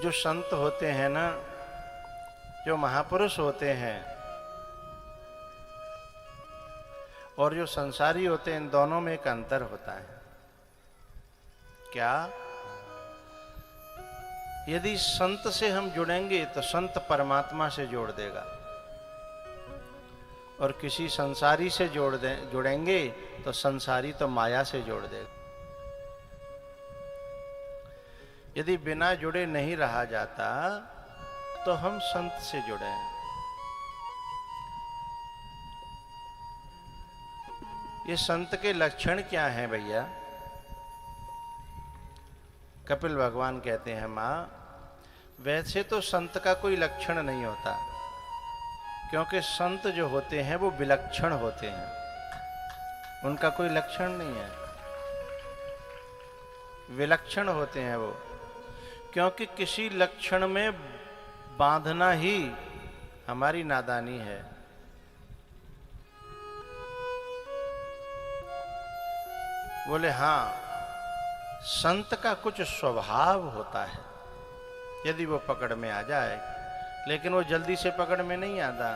जो संत होते हैं ना, जो महापुरुष होते हैं और जो संसारी होते हैं, इन दोनों में एक अंतर होता है। क्या? यदि संत से हम जुड़ेंगे तो संत परमात्मा से जोड़ देगा, और किसी संसारी से जुड़ेंगे तो संसारी तो माया से जोड़ देगा। यदि बिना जुड़े नहीं रहा जाता तो हम संत से जुड़े हैं। ये संत के लक्षण क्या हैं भैया? कपिल भगवान कहते हैं, मां, वैसे तो संत का कोई लक्षण नहीं होता, क्योंकि संत जो होते हैं वो विलक्षण होते हैं, उनका कोई लक्षण नहीं है, विलक्षण होते हैं वो। क्योंकि किसी लक्षण में बांधना ही हमारी नादानी है। बोले हाँ, संत का कुछ स्वभाव होता है, यदि वो पकड़ में आ जाए, लेकिन वो जल्दी से पकड़ में नहीं आता,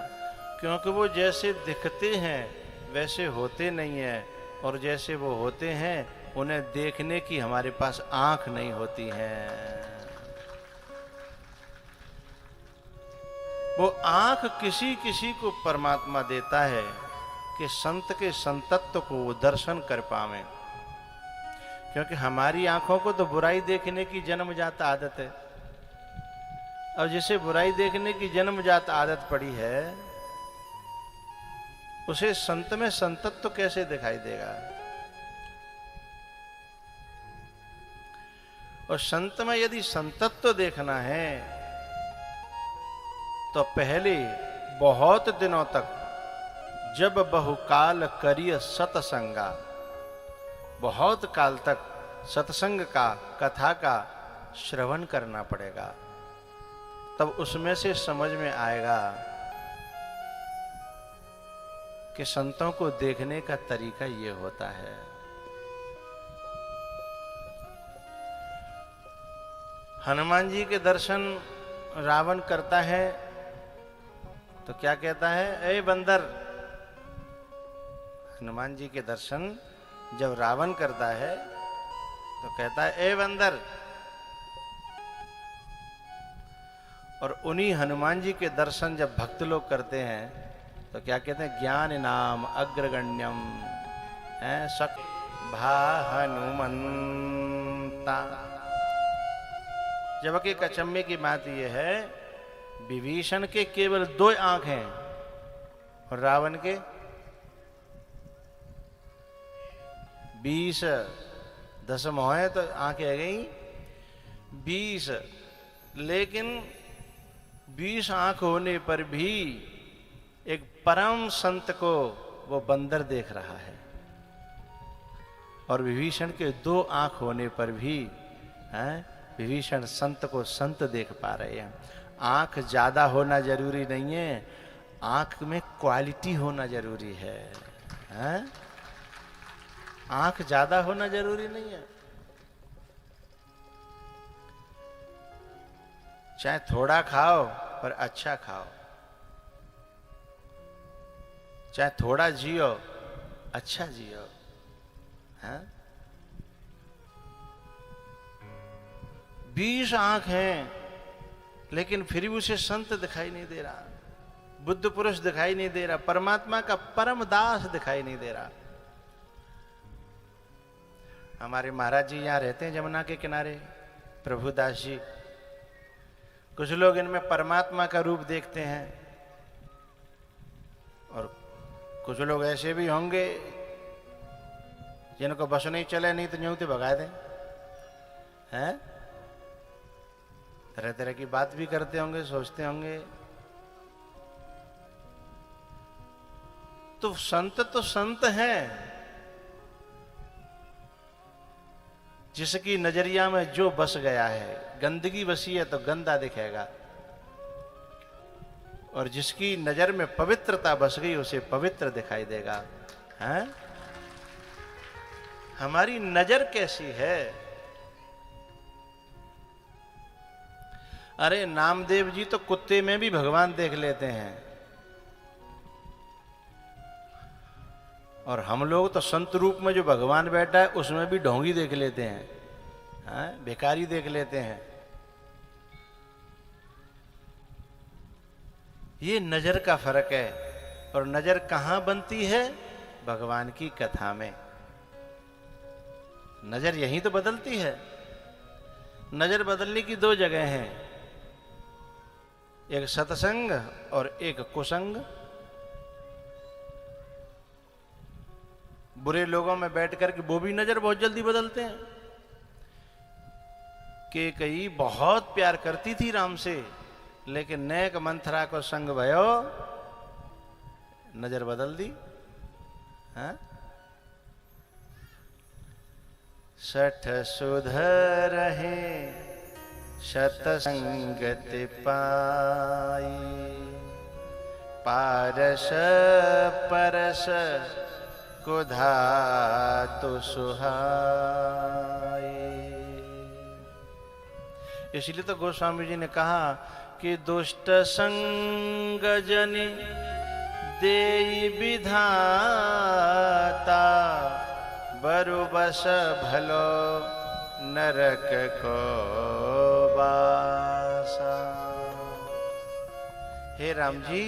क्योंकि वो जैसे दिखते हैं वैसे होते नहीं हैं, और जैसे वो होते हैं उन्हें देखने की हमारे पास आंख नहीं होती है। वो आंख किसी किसी को परमात्मा देता है कि संत के संतत्व को वो दर्शन कर पावे, क्योंकि हमारी आंखों को तो बुराई देखने की जन्मजात आदत है, और जिसे बुराई देखने की जन्मजात आदत पड़ी है उसे संत में संतत्व कैसे दिखाई देगा? और संत में यदि संतत्व देखना है तो पहले बहुत दिनों तक जब बहुकाल करिय सतसंगा, बहुत काल तक सत्संग का, कथा का श्रवण करना पड़ेगा, तब उसमें से समझ में आएगा कि संतों को देखने का तरीका ये होता है। हनुमान जी के दर्शन रावण करता है तो क्या कहता है? ए बंदर। हनुमान जी के दर्शन जब रावण करता है तो कहता है, ए बंदर। और उन्हीं हनुमान जी के दर्शन जब भक्त लोग करते हैं तो क्या कहते हैं? ज्ञान नाम अग्रगण्यम है सक भा हनुमंता। जबकि कचम्मे की बात यह है, विभीषण के केवल 2 आंख हैं और रावण के 20। 10 मोहे तो आंखें आ गई 20, लेकिन 20 आंख होने पर भी एक परम संत को वो बंदर देख रहा है, और विभीषण के 2 आंख होने पर भी विभीषण संत को संत देख पा रहे हैं। आंख ज्यादा होना जरूरी नहीं है, आंख में क्वालिटी होना जरूरी है, आंख ज्यादा होना जरूरी नहीं है। चाहे थोड़ा खाओ पर अच्छा खाओ, चाहे थोड़ा जियो अच्छा जियो। 20 आंख हैं लेकिन फिर भी उसे संत दिखाई नहीं दे रहा, बुद्ध पुरुष दिखाई नहीं दे रहा, परमात्मा का परम दास दिखाई नहीं दे रहा। हमारे महाराज जी यहाँ रहते हैं जमुना के किनारे, प्रभुदास जी। कुछ लोग इनमें परमात्मा का रूप देखते हैं और कुछ लोग ऐसे भी होंगे जिनको बस नहीं चले, नहीं तो यूं तो भगा दें, हैं? तरह तरह की बात भी करते होंगे, सोचते होंगे। तो संत हैं, जिसकी नजरिया में जो बस गया है। गंदगी बसी है तो गंदा दिखेगा, और जिसकी नजर में पवित्रता बस गई उसे पवित्र दिखाई देगा। हैं? हमारी नजर कैसी है? अरे नामदेव जी तो कुत्ते में भी भगवान देख लेते हैं, और हम लोग तो संत रूप में जो भगवान बैठा है उसमें भी ढोंगी देख लेते हैं, भिखारी देख लेते हैं। ये नजर का फर्क है। और नजर कहां बनती है? भगवान की कथा में। नजर यहीं तो बदलती है। नजर बदलने की दो जगह हैं, एक सत्संग और एक कुसंग। बुरे लोगों में बैठ करके वो भी नजर बहुत जल्दी बदलते हैं। कि कई बहुत प्यार करती थी राम से, लेकिन नेक मंथरा को संग भयो, नजर बदल दी। हाँ? सठ सुधर है शत संगति पाई, पारस परस कुधा तो सुहाई। इसलिए तो गोस्वामी जी ने कहा कि दुष्ट संग जनि देई विधाता, बरु बस भलो नरक को बासा। हे राम जी,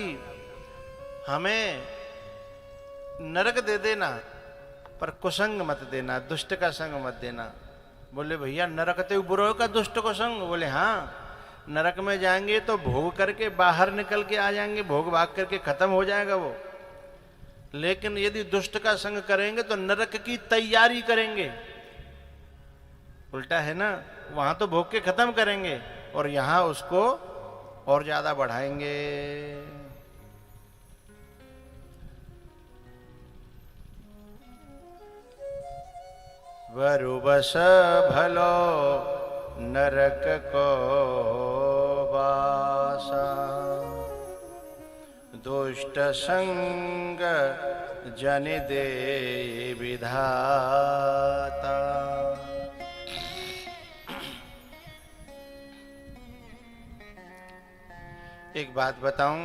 हमें नरक दे देना, पर कुसंग मत देना, दुष्ट का संग मत देना। बोले भैया नरक ते बुरो का दुष्ट को संग? बोले हाँ, नरक में जाएंगे तो भोग करके बाहर निकल के आ जाएंगे, भोग भाग करके खत्म हो जाएगा वो। लेकिन यदि दुष्ट का संग करेंगे तो नरक की तैयारी करेंगे। उल्टा है ना, वहां तो भोग के खत्म करेंगे और यहां उसको और ज्यादा बढ़ाएंगे। वरु बस भलो नरक को बासा, दुष्ट संग जन दे विधाता। एक बात बताऊं,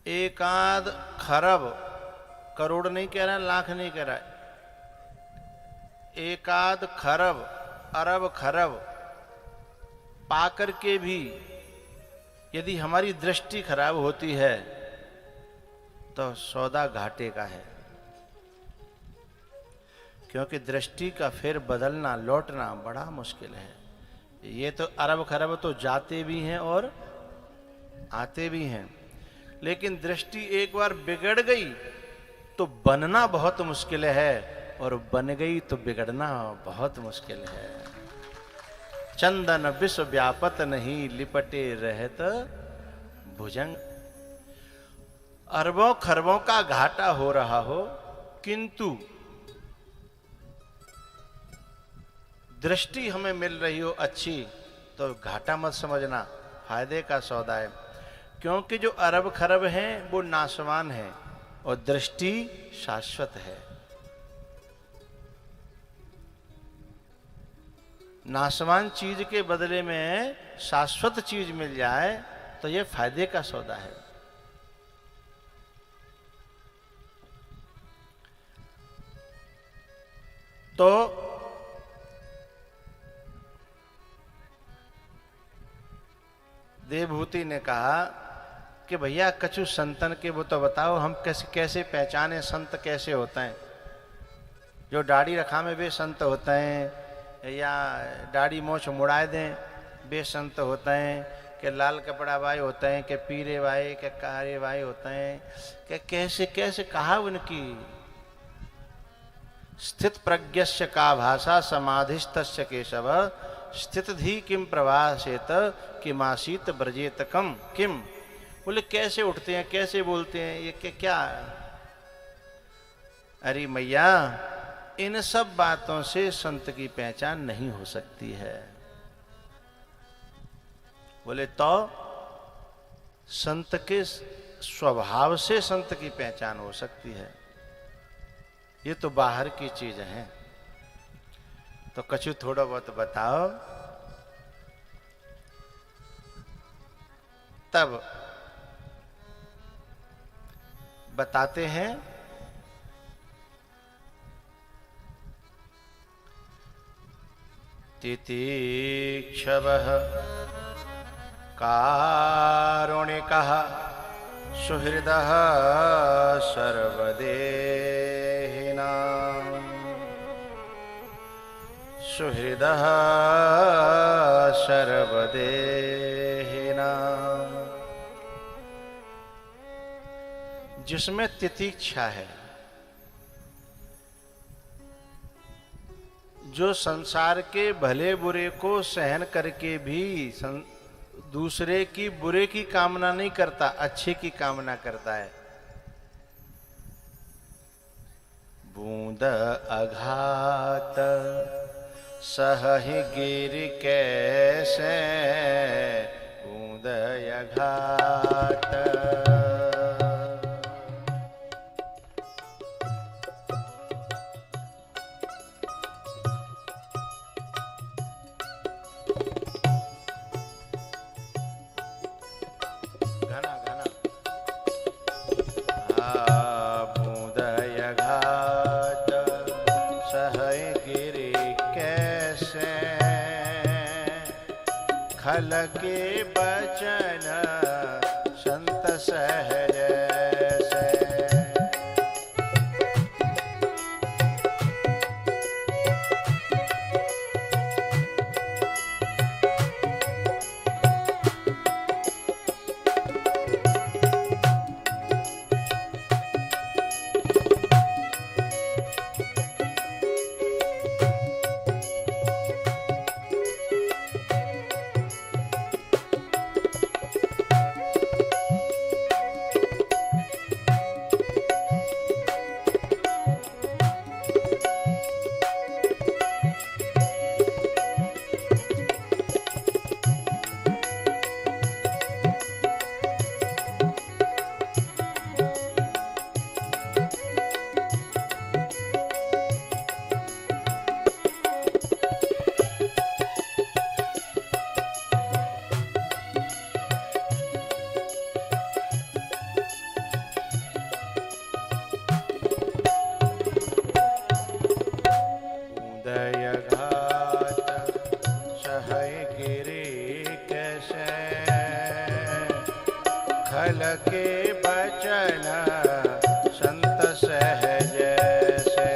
एकाध खरब, करोड़ नहीं कह रहा, लाख नहीं कह रहा, एकाध खरब अरब खरब पाकर के भी यदि हमारी दृष्टि खराब होती है तो सौदा घाटे का है। क्योंकि दृष्टि का फिर बदलना, लौटना बड़ा मुश्किल है। ये तो अरब खरब तो जाते भी हैं और आते भी हैं, लेकिन दृष्टि एक बार बिगड़ गई तो बनना बहुत मुश्किल है, और बन गई तो बिगड़ना बहुत मुश्किल है। चंदन विश्व व्यापत नहीं, लिपटे रहत भुजंग। अरबों खरबों का घाटा हो रहा हो, किंतु दृष्टि हमें मिल रही हो अच्छी, तो घाटा मत समझना, फायदे का सौदा है। क्योंकि जो अरब खरब हैं वो नाशवान है और दृष्टि शाश्वत है। नाशवान चीज के बदले में शाश्वत चीज मिल जाए तो यह फायदे का सौदा है। तो देवभूति ने कहा कि भैया कछु संतन के वो तो बताओ, हम कैसे कैसे पहचाने संत कैसे होते हैं। जो दाढ़ी रखा में वे संत होते हैं, या दाढ़ी मोछ मुड़ाए दें वे संत होते हैं, कि लाल कपड़ा भाई होते हैं, कि पीले भाई, कि काले भाई होते हैं, कि कैसे कैसे कहा उनकी। स्थित प्रज्ञस्य का भाषा समाधिस्तस्य केशव, स्थित धी किम प्रभासेत किमासीत ब्रजेत कम किम। बोले कैसे उठते हैं, कैसे बोलते हैं, ये क्या। अरे मैया, इन सब बातों से संत की पहचान नहीं हो सकती है। बोले तो संत के स्वभाव से संत की पहचान हो सकती है, ये तो बाहर की चीज है। तो कछु थोड़ा बहुत बताओ। तब बताते हैं तितिक्षवः कारुणिकः सुहृदः सर्वदेहिनां सुहृदः सर्वदेहिनां। जिसमें तितिक्षा है, जो संसार के भले बुरे को सहन करके भी दूसरे की बुरे की कामना नहीं करता, अच्छे की कामना करता है। बूंद अघात सहहि गिर कैसे, बूंद अघात। खल के बचन संत सहज से, खल के बचन संत सहज से।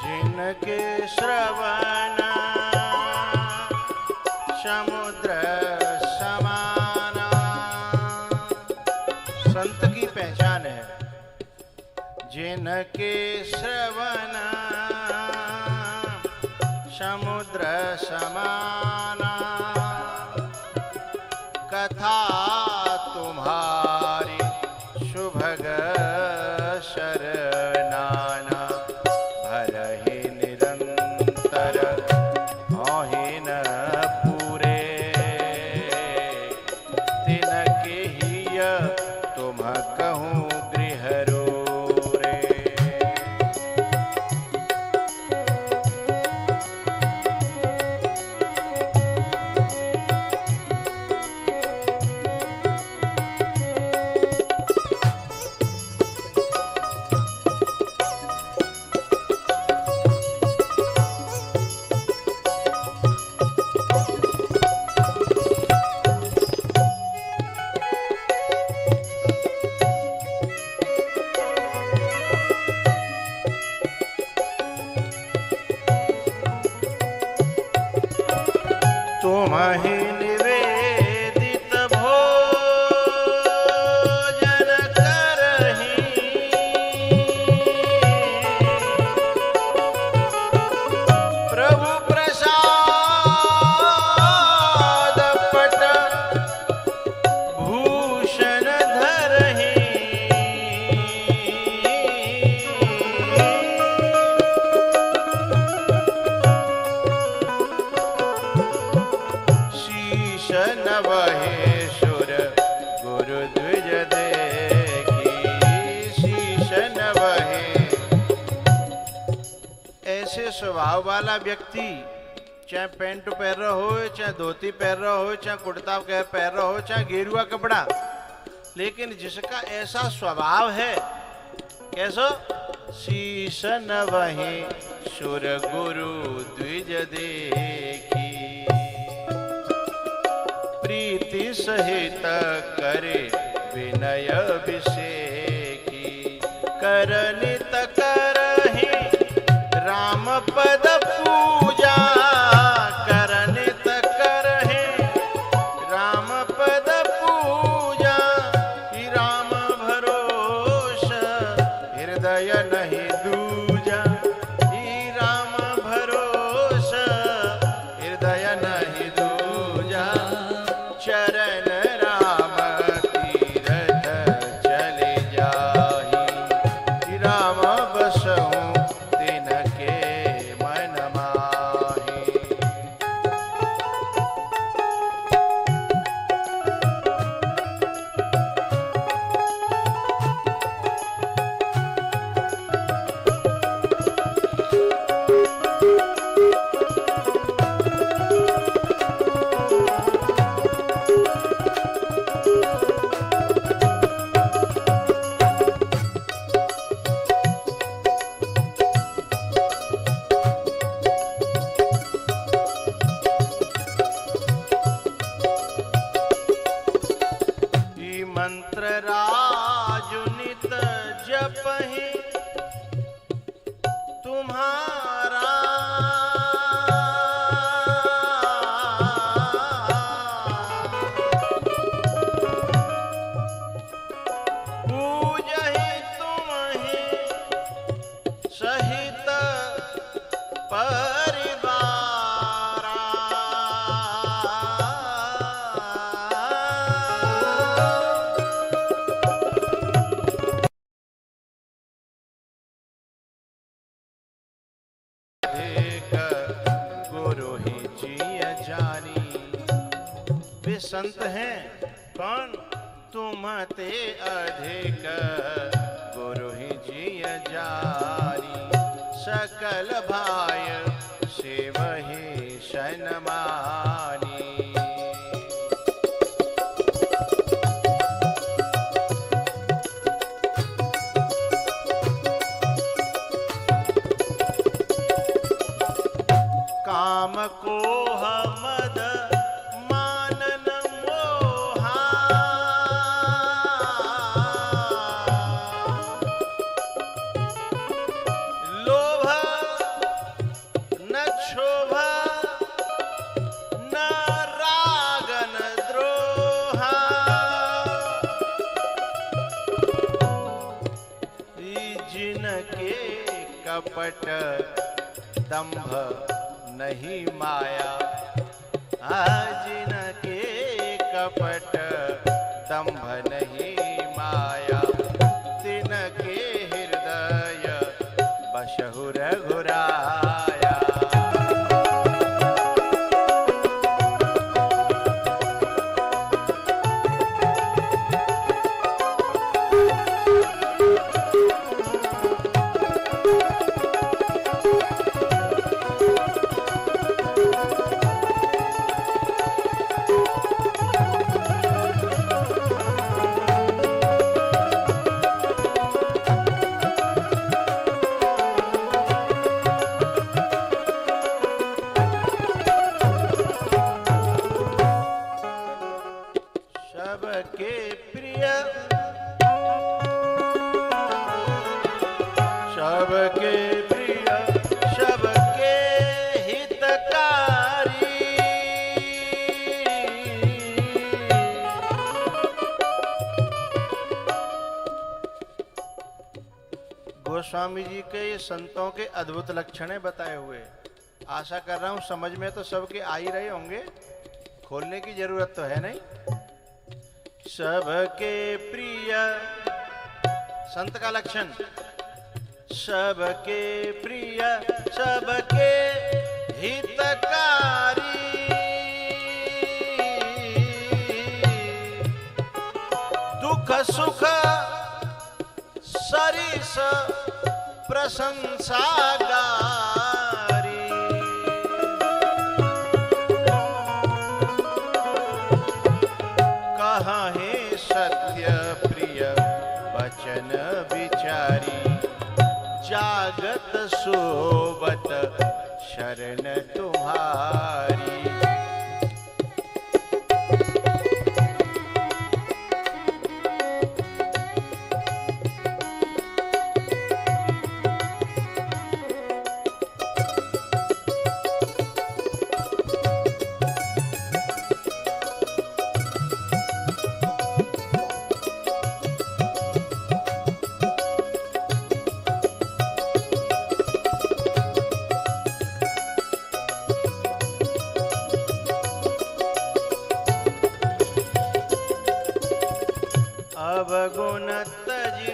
जिनके श्रवण समुद्र समाना, संत की पहचान है। जिनके श्रवण समुद्र समाना, कथा तुम्हारी शुभग शरणाना, भरहि निरंतर औहिन पूरे, तिनके हिय तुम कहूँ गृह रोरे। तुम्हि निवेदित भोजन करहि, ऐसे स्वभाव वाला व्यक्ति, चाहे पैंट पहन रहा हो, चाहे धोती पहन रहा हो, चाहे कुर्ता पहन रहा हो, चाहे गेरुआ कपड़ा, लेकिन जिसका ऐसा स्वभाव है, कैसो? शीश नवहि सुर गुरु द्विज देखी, प्रीति सहित करे विनय अभिषेकी, करनित करहि राम पद पूजा, करनित करहि राम पद पूजा, राम भरोस हृदय नहीं दूजा, राम भरोस हृदय नहीं दूजा, चरण राम तीरथ चले जाहि, राम बसहु तिनके मन माहि। मंत्र राजुनित जपहि तुम्हारा, पूजहि तुम्हि सहित परिवारा, गुरु ही जिय जानी। वे संत हैं कौन? तुम ते अधिक गुरु ही जिय जानी, सकल भाय सेवहि सन्मानी। काम कोह मद मानन मोहा, लोभ न क्षोभ न रागन द्रोहा, जिनके कपट दंभ नहीं माया, जिनके कपट दंभ नहीं माया, तिनके हृदय बसहु रघुराया। सबके प्रिय सबके प्रिय सबके हितकारी, गोस्वामी जी के ये संतों के अद्भुत लक्षण बताए हुए। आशा कर रहा हूं समझ में तो सबके आ ही रहे होंगे, खोलने की जरूरत तो है नहीं। सबके प्रिय संत का लक्षण, सबके प्रिय सबके हितकारी, दुख सुख सरिस प्रशंसा गाई, जन विचारी, जागत सोबत शरण तुम्हारी। अवगुण तजी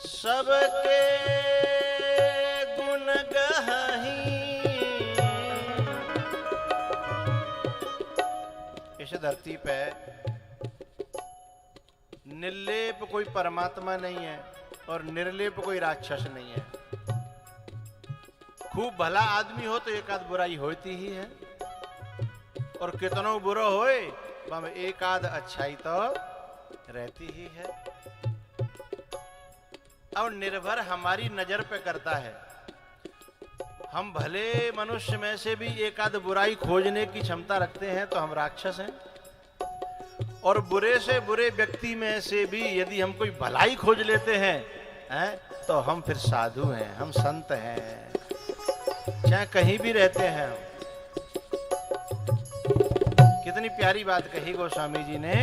सबके गुण गहहीं। इस धरती पे निर्लेप कोई परमात्मा नहीं है और निर्लेप कोई राक्षस नहीं है। खूब भला आदमी हो तो एक आध बुराई होती ही है, और कितनो बुरा होए वह एक आध अच्छाई तो रहती ही है। और निर्भर हमारी नजर पे करता है। हम भले मनुष्य में से भी एक आध बुराई खोजने की क्षमता रखते हैं तो हम राक्षस हैं, और बुरे से बुरे व्यक्ति में से भी यदि हम कोई भलाई खोज लेते हैं तो हम फिर साधु हैं, हम संत हैं, चाहे कहीं भी रहते हैं। कितनी प्यारी बात कही गोस्वामी जी ने।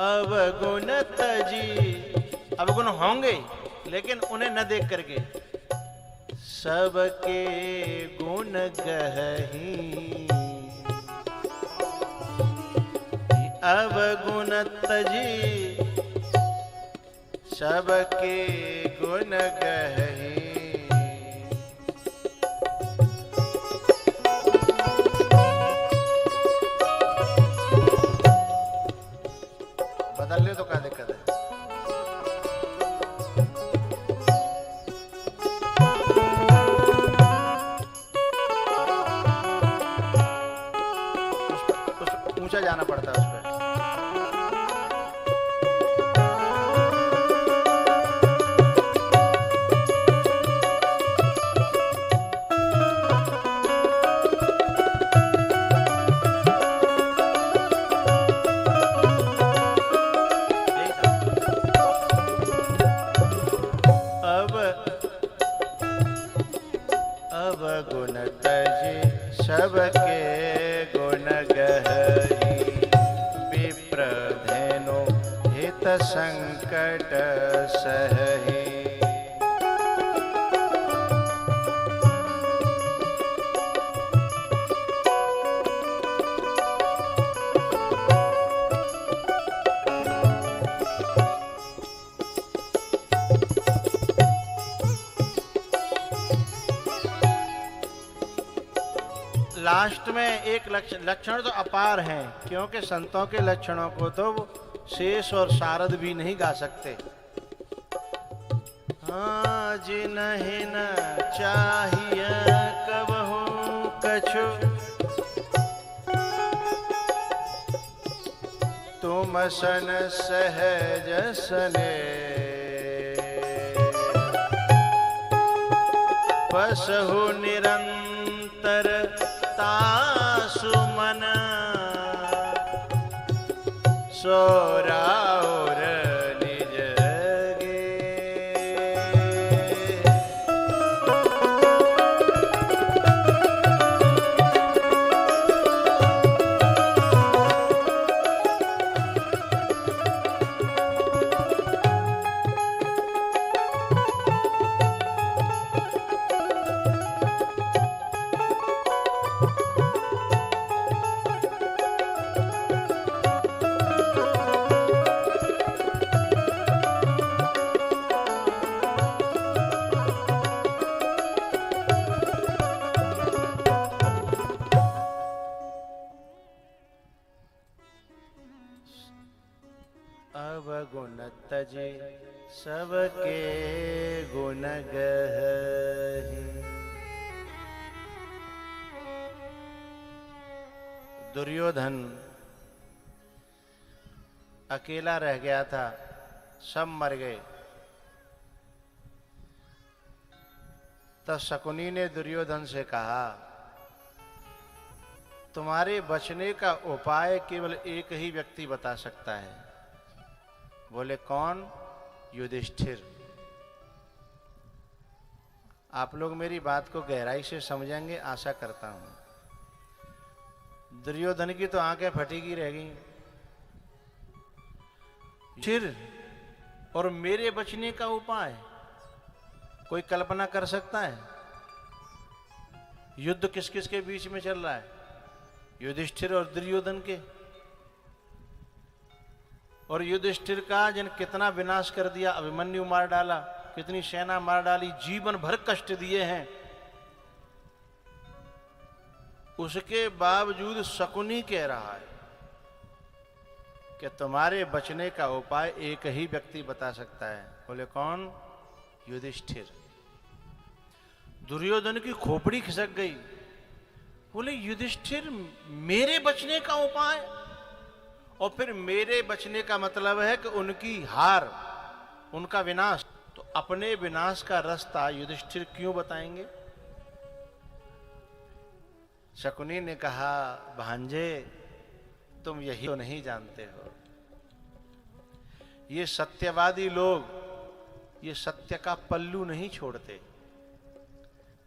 अवगुण तजी, अवगुण होंगे लेकिन उन्हें न देख करके, सबके गुण गहहीं। अवगुण तजी सबके गुण गहहीं। बदल ले तो क्या दिक्कत है। ऊंचा जाना पड़ता है उस पर। अवगुण तजी सबके गुण गहरी, विप्र धेनु हित संकट सहहि। लास्ट में एक लक्षण तो अपार हैं, क्योंकि संतों के लक्षणों को तो शेष और शारद भी नहीं गा सकते। हाँ जिन्हि न चाहिए कबहु कछु, तुम सन सहज सने। बसहु निरंतर तासु मन, सोराउर निज गे। अवगुण तजे सबके गुण गहरी। दुर्योधन अकेला रह गया था, सब मर गए। तब शकुनी ने दुर्योधन से कहा, तुम्हारे बचने का उपाय केवल एक ही व्यक्ति बता सकता है। बोले कौन? युधिष्ठिर। आप लोग मेरी बात को गहराई से समझेंगे आशा करता हूं। दुर्योधन की तो आंखें फटी की रह गई। फिर और मेरे बचने का उपाय कोई कल्पना कर सकता है? युद्ध किस किस के बीच में चल रहा है? युधिष्ठिर और दुर्योधन के। और युधिष्ठिर का जिन कितना विनाश कर दिया, अभिमन्यु मार डाला, कितनी सेना मार डाली, जीवन भर कष्ट दिए हैं, उसके बावजूद शकुनी कह रहा है कि तुम्हारे बचने का उपाय एक ही व्यक्ति बता सकता है। बोले कौन? युधिष्ठिर। दुर्योधन की खोपड़ी खिसक गई। बोले युधिष्ठिर, मेरे बचने का उपाय? और फिर मेरे बचने का मतलब है कि उनकी हार, उनका विनाश। तो अपने विनाश का रास्ता युधिष्ठिर क्यों बताएंगे? शकुनी ने कहा, भांजे तुम यही तो नहीं जानते हो, ये सत्यवादी लोग ये सत्य का पल्लू नहीं छोड़ते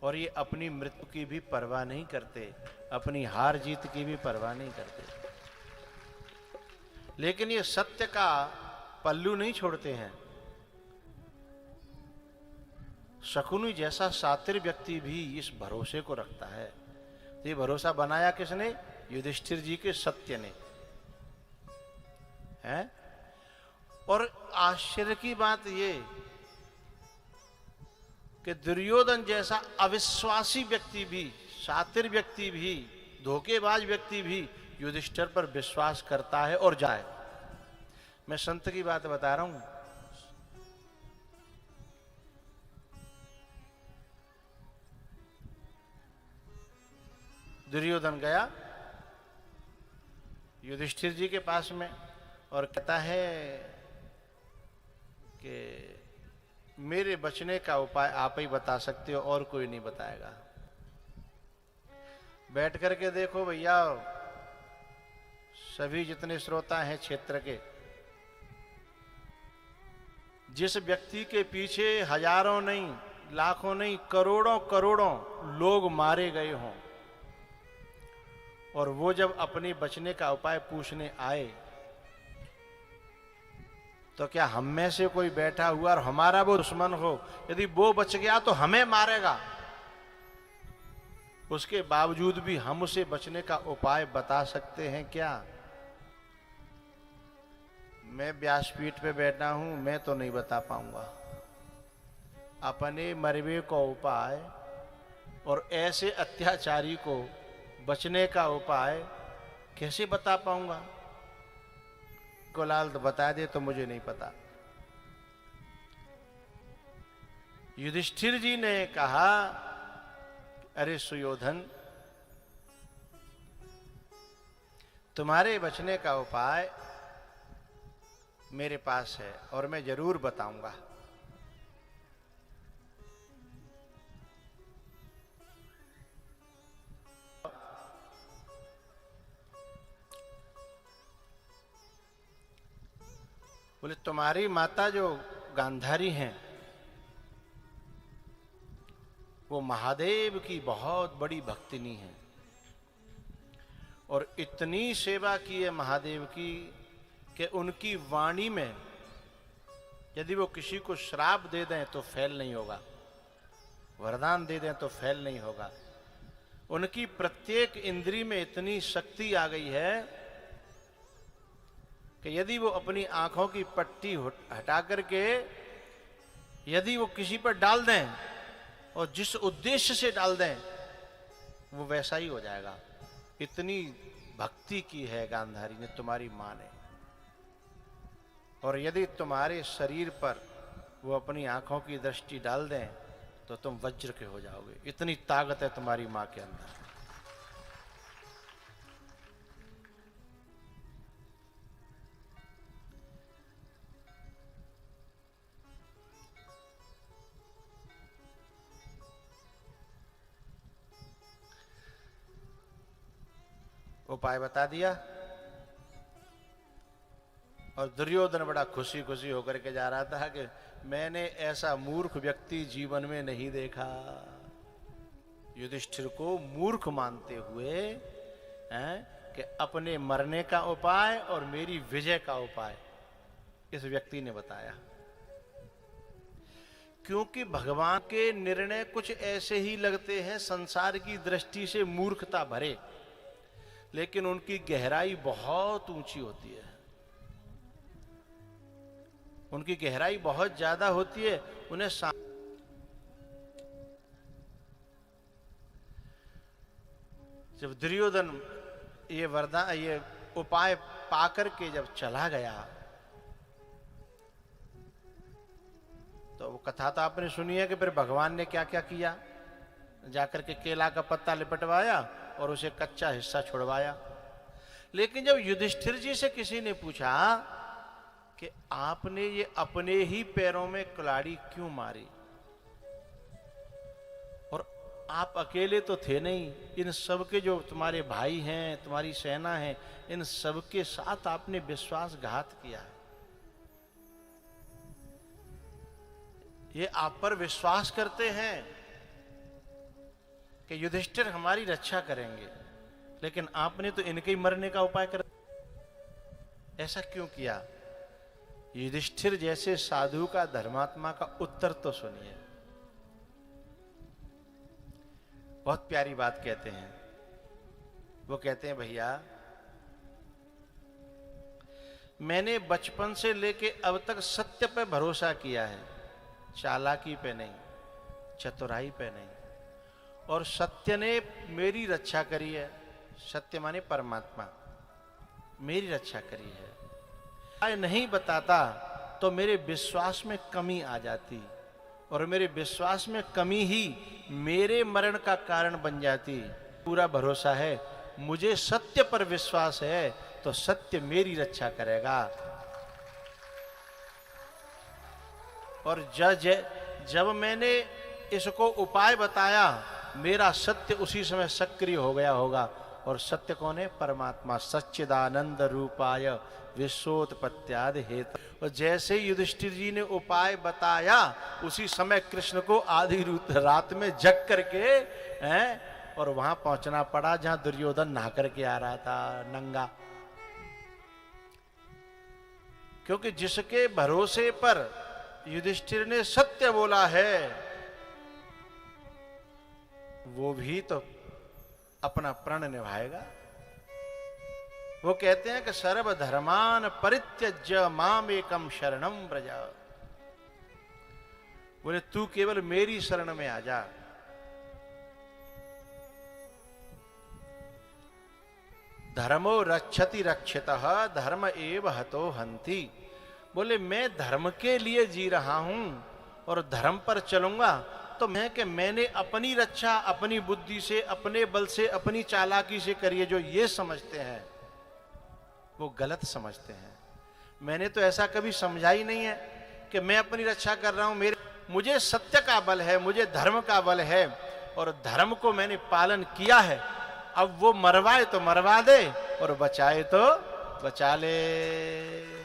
और ये अपनी मृत्यु की भी परवाह नहीं करते, अपनी हार जीत की भी परवाह नहीं करते, लेकिन ये सत्य का पल्लू नहीं छोड़ते हैं। शकुनी जैसा शातिर व्यक्ति भी इस भरोसे को रखता है। तो ये भरोसा बनाया किसने? युधिष्ठिर जी के सत्य ने है। और आश्चर्य की बात ये कि दुर्योधन जैसा अविश्वासी व्यक्ति भी, शातिर व्यक्ति भी, धोखेबाज व्यक्ति भी युधिष्ठिर पर विश्वास करता है और जाए। मैं संत की बात बता रहा हूं। दुर्योधन गया युधिष्ठिर जी के पास में और कहता है कि मेरे बचने का उपाय आप ही बता सकते हो और कोई नहीं बताएगा। बैठ करके देखो भैया, सभी जितने श्रोता हैं क्षेत्र के, जिस व्यक्ति के पीछे हजारों नहीं, लाखों नहीं, करोड़ों करोड़ों लोग मारे गए हों, और वो जब अपने बचने का उपाय पूछने आए, तो क्या हम में से कोई बैठा हुआ और हमारा वो दुश्मन हो, यदि वो बच गया तो हमें मारेगा, उसके बावजूद भी हम उसे बचने का उपाय बता सकते हैं क्या? मैं व्यासपीठ पे बैठा हूं, मैं तो नहीं बता पाऊंगा अपने मरवे का उपाय, और ऐसे अत्याचारी को बचने का उपाय कैसे बता पाऊंगा? कोलाल तो बता दे तो मुझे नहीं पता। युधिष्ठिर जी ने कहा, अरे सुयोधन, तुम्हारे बचने का उपाय मेरे पास है और मैं जरूर बताऊंगा। बोले तुम्हारी माता जो गांधारी हैं, वो महादेव की बहुत बड़ी भक्तिनी है और इतनी सेवा की है महादेव की कि उनकी वाणी में यदि वो किसी को श्राप दे दें तो फेल नहीं होगा, वरदान दे दें तो फेल नहीं होगा। उनकी प्रत्येक इंद्री में इतनी शक्ति आ गई है कि यदि वो अपनी आंखों की पट्टी हटा करके यदि वो किसी पर डाल दें और जिस उद्देश्य से डाल दें वो वैसा ही हो जाएगा। इतनी भक्ति की है गांधारी ने, तुम्हारी मां ने। और यदि तुम्हारे शरीर पर वो अपनी आंखों की दृष्टि डाल दें तो तुम वज्र के हो जाओगे। इतनी ताकत है तुम्हारी मां के अंदर। उपाय बता दिया और दुर्योधन बड़ा खुशी खुशी होकर के जा रहा था कि मैंने ऐसा मूर्ख व्यक्ति जीवन में नहीं देखा। युधिष्ठिर को मूर्ख मानते हुए कि अपने मरने का उपाय और मेरी विजय का उपाय इस व्यक्ति ने बताया। क्योंकि भगवान के निर्णय कुछ ऐसे ही लगते हैं संसार की दृष्टि से मूर्खता भरे, लेकिन उनकी गहराई बहुत ऊंची होती है, उनकी गहराई बहुत ज्यादा होती है। उन्हें जब दुर्योधन ये उपाय पाकर के जब चला गया तो वो कथा तो आपने सुनी है कि फिर भगवान ने क्या क्या किया। जाकर के केला का पत्ता लिपटवाया और उसे कच्चा हिस्सा छुड़वाया। लेकिन जब युधिष्ठिर जी से किसी ने पूछा कि आपने ये अपने ही पैरों में कुल्हाड़ी क्यों मारी, और आप अकेले तो थे नहीं, इन सब के जो तुम्हारे भाई हैं, तुम्हारी सेना है, इन सब के साथ आपने विश्वासघात किया है। ये आप पर विश्वास करते हैं कि युधिष्ठिर हमारी रक्षा करेंगे, लेकिन आपने तो इनके ही मरने का उपाय कर। ऐसा क्यों किया? युधिष्ठिर जैसे साधु का, धर्मात्मा का उत्तर तो सुनिए। बहुत प्यारी बात कहते हैं। वो कहते हैं, भैया मैंने बचपन से लेके अब तक सत्य पे भरोसा किया है, चालाकी पे नहीं, चतुराई पे नहीं, और सत्य ने मेरी रक्षा करी है। सत्य माने परमात्मा, मेरी रक्षा करी है। नहीं बताता तो मेरे विश्वास में कमी आ जाती, और मेरे विश्वास में कमी ही मेरे मरण का कारण बन जाती। पूरा भरोसा है, मुझे सत्य पर विश्वास है, तो सत्य मेरी रक्षा करेगा। और जब मैंने इसको उपाय बताया, मेरा सत्य उसी समय सक्रिय हो गया होगा। और सत्य कौन है? परमात्मा। सच्चिदानंद रूपाय विश्वोत्पत्त्यादि हेतु। और जैसे युधिष्ठिर जी ने उपाय बताया, उसी समय कृष्ण को आधी रात में जग करके और वहां पहुंचना पड़ा जहां दुर्योधन नहा करके आ रहा था नंगा। क्योंकि जिसके भरोसे पर युधिष्ठिर ने सत्य बोला है, वो भी तो अपना प्रण निभाएगा। वो कहते हैं कि सर्वधर्मान परित्यज्य माम एकम शरणम व्रज। बोले तू केवल मेरी शरण में आ जा। धर्मो रक्षति रक्षितः धर्म एव हतो हन्ति। बोले मैं धर्म के लिए जी रहा हूं और धर्म पर चलूंगा, तो मैंने अपनी रक्षा अपनी बुद्धि से, अपने बल से, अपनी चालाकी से करी है, जो ये समझते हैं वो गलत समझते हैं। मैंने तो ऐसा कभी समझा ही नहीं है कि मैं अपनी रक्षा कर रहा हूं। मुझे सत्य का बल है, मुझे धर्म का बल है, और धर्म को मैंने पालन किया है। अब वो मरवाए तो मरवा दे और बचाए तो बचा ले।